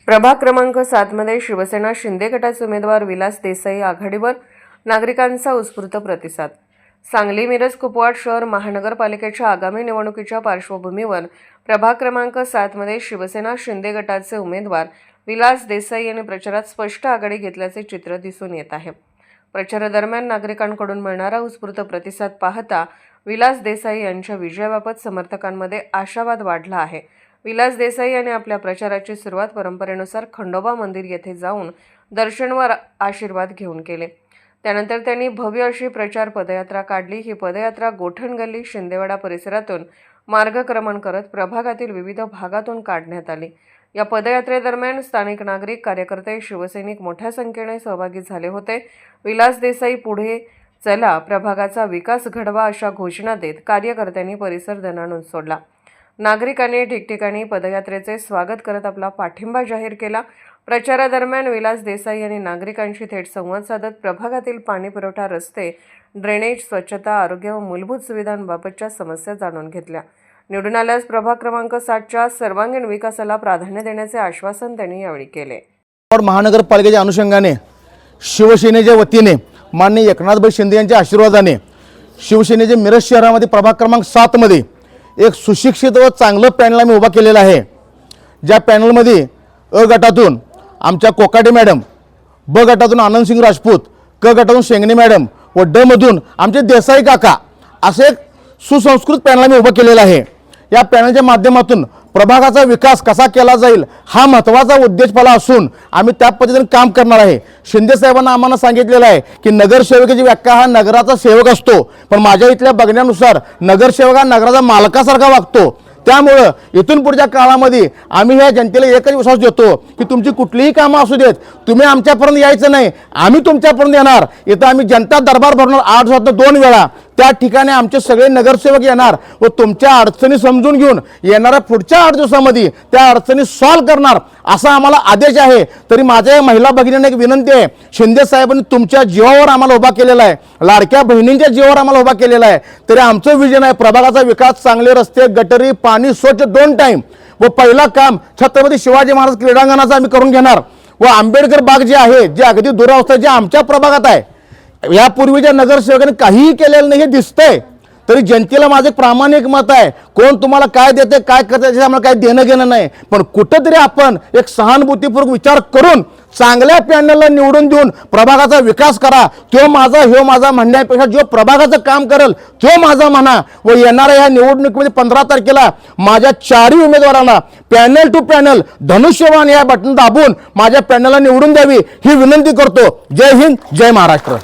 प्रभाग क्रमांक 7 मध्ये शिवसेना शिंदे गटाचे उमेदवार विलास देसाई आघाडीवर, नागरिकांचा उत्स्फूर्त प्रतिसाद। सांगली, मिरज, कुपवाड शहर महानगरपालिकेच्या आगामी निवडणुकीच्या पार्श्वभूमीवर प्रभाग क्रमांक 7 मध्ये शिवसेना शिंदे गटाचे उमेदवार विलास देसाई यांनी प्रचारात स्पष्ट आघाडी घेतल्याचे चित्र दिसून येत आहे। प्रचारादरम्यान नागरिकांकडून मिळणारा उत्स्फूर्त प्रतिसाद पाहता विलास देसाई यांच्या विजयाबाबत समर्थकांमध्ये आशावाद वाढला आहे। विलास देसाई यांनी आपल्या प्रचाराची सुरुवात परंपरेनुसार खंडोबा मंदिर येथे जाऊन दर्शन व आशीर्वाद घेऊन केले। त्यानंतर त्यांनी भव्य अशी प्रचार पदयात्रा काढली। ही पदयात्रा गोठण गल्ली, शिंदेवाडा परिसरातून मार्गक्रमण करत प्रभागातील विविध भागातून काढण्यात आली। या पदयात्रेदरम्यान स्थानिक नागरिक, कार्यकर्ते, शिवसैनिक मोठ्या संख्येने सहभागी झाले होते। विलास देसाई पुढे चला, प्रभागाचा विकास घडवा अशा घोषणा देत कार्यकर्त्यांनी परिसर दणाणून सोडला। नागरिकांनी ठिकठिकाणी पदयात्रेचे स्वागत करत आपला पाठिंबा जाहीर केला। प्रचारादरम्यान विलास देसाई यांनी नागरिकांशी थेट संवाद साधत प्रभागातील पाणी पुरवठा, रस्ते, ड्रेनेज, स्वच्छता, आरोग्य व मूलभूत सुविधांबाबतच्या समस्या जाणून घेतल्या। निवडून आल्यास प्रभाग क्रमांक 7च्या सर्वांगीण विकासाला प्राधान्य देण्याचे आश्वासन त्यांनी यावेळी केले। महानगरपालिकेच्या अनुषंगाने शिवसेनेच्या वतीने माननीय एकनाथभाई शिंदे यांच्या आशीर्वादाने शिवसेनेचे मिरज शहरामध्ये प्रभाग क्रमांक 7 मध्ये एक सुशिक्षित व चांगलं पॅनल आम्ही उभा केलेला आहे। ज्या पॅनलमध्ये अ गटातून आमच्या कोकाटे मॅडम, ब गटातून आनंदसिंग राजपूत, क गटातून शेंगणे मॅडम व ड मधून आमचे देसाई काका असे एक सुसंस्कृत पॅनल आम्ही उभा केलेला आहे। या पॅनलच्या माध्यमातून प्रभागाचा विकास कसा केला जाईल हा महत्त्वाचा उद्देशपाला असून आम्ही त्या पद्धतीने काम करणार आहे। शिंदे साहेबांना आम्हाला सांगितलेलं आहे की नगरसेवकाची व्याख्या हा नगराचा सेवक असतो, पण माझ्या इथल्या बघण्यानुसार नगरसेवक हा नगराचा मालकासारखा वागतो। त्यामुळे इथून पुढच्या काळामध्ये आम्ही ह्या जनतेला एकच विश्वास देतो की तुमची कुठलीही कामं असू देत, तुम्ही आमच्यापर्यंत यायचं नाही, आम्ही तुमच्यापर्यंत येणार। इथं आम्ही जनता दरबार भरणार 8 दिवसात 2 वेळा। त्या ठिकाणी आमचे सगळे नगरसेवक येणार व तुमच्या अडचणी समजून घेऊन येणाऱ्या पुढच्या 8 दिवसामध्ये त्या अडचणी सॉल्व्ह करणार असा आम्हाला आदेश आहे। तरी माझ्या महिला भगिनींना एक विनंती आहे, शिंदे साहेबांनी तुमच्या जीवावर आम्हाला उभा केलेला आहे, लाडक्या बहिणींच्या जीवावर आम्हाला उभा केलेला आहे। तरी आमचं विजन आहे प्रभागाचा विकास, चांगले रस्ते, गटरी, पाणी स्वच्छ 2 टाइम व पहिला काम छत्रपती शिवाजी महाराज क्रीडांगणाचं आम्ही करून घेणार व आंबेडकर बाग जे आहे, जे अगदी दुरावस्था जे आमच्या प्रभागात आहे, यापूर्वीच्या नगरसेवकांनी काहीही केलेलं नाही हे दिसतंय। तरी जनतेला माझे प्रामाणिक मत आहे, कोण तुम्हाला काय देते काय करते त्याचं आम्हाला काय देणं घेणं नाही, पण कुठंतरी आपण एक सहानुभूतीपूर्वक विचार करून चांगल्या पॅनलला निवडून देऊन प्रभागाचा विकास करा। तो माझा ह्यो माझा म्हणण्यापेक्षा जो प्रभागाचं काम करेल तो माझा म्हणा व येणाऱ्या या निवडणुकीमध्ये 15 तारखेला माझ्या 4ही उमेदवारांना पॅनल टू पॅनल धनुष्यबाण या बटन दाबून माझ्या पॅनलला निवडून द्यावी ही विनंती करतो। जय हिंद, जय महाराष्ट्र।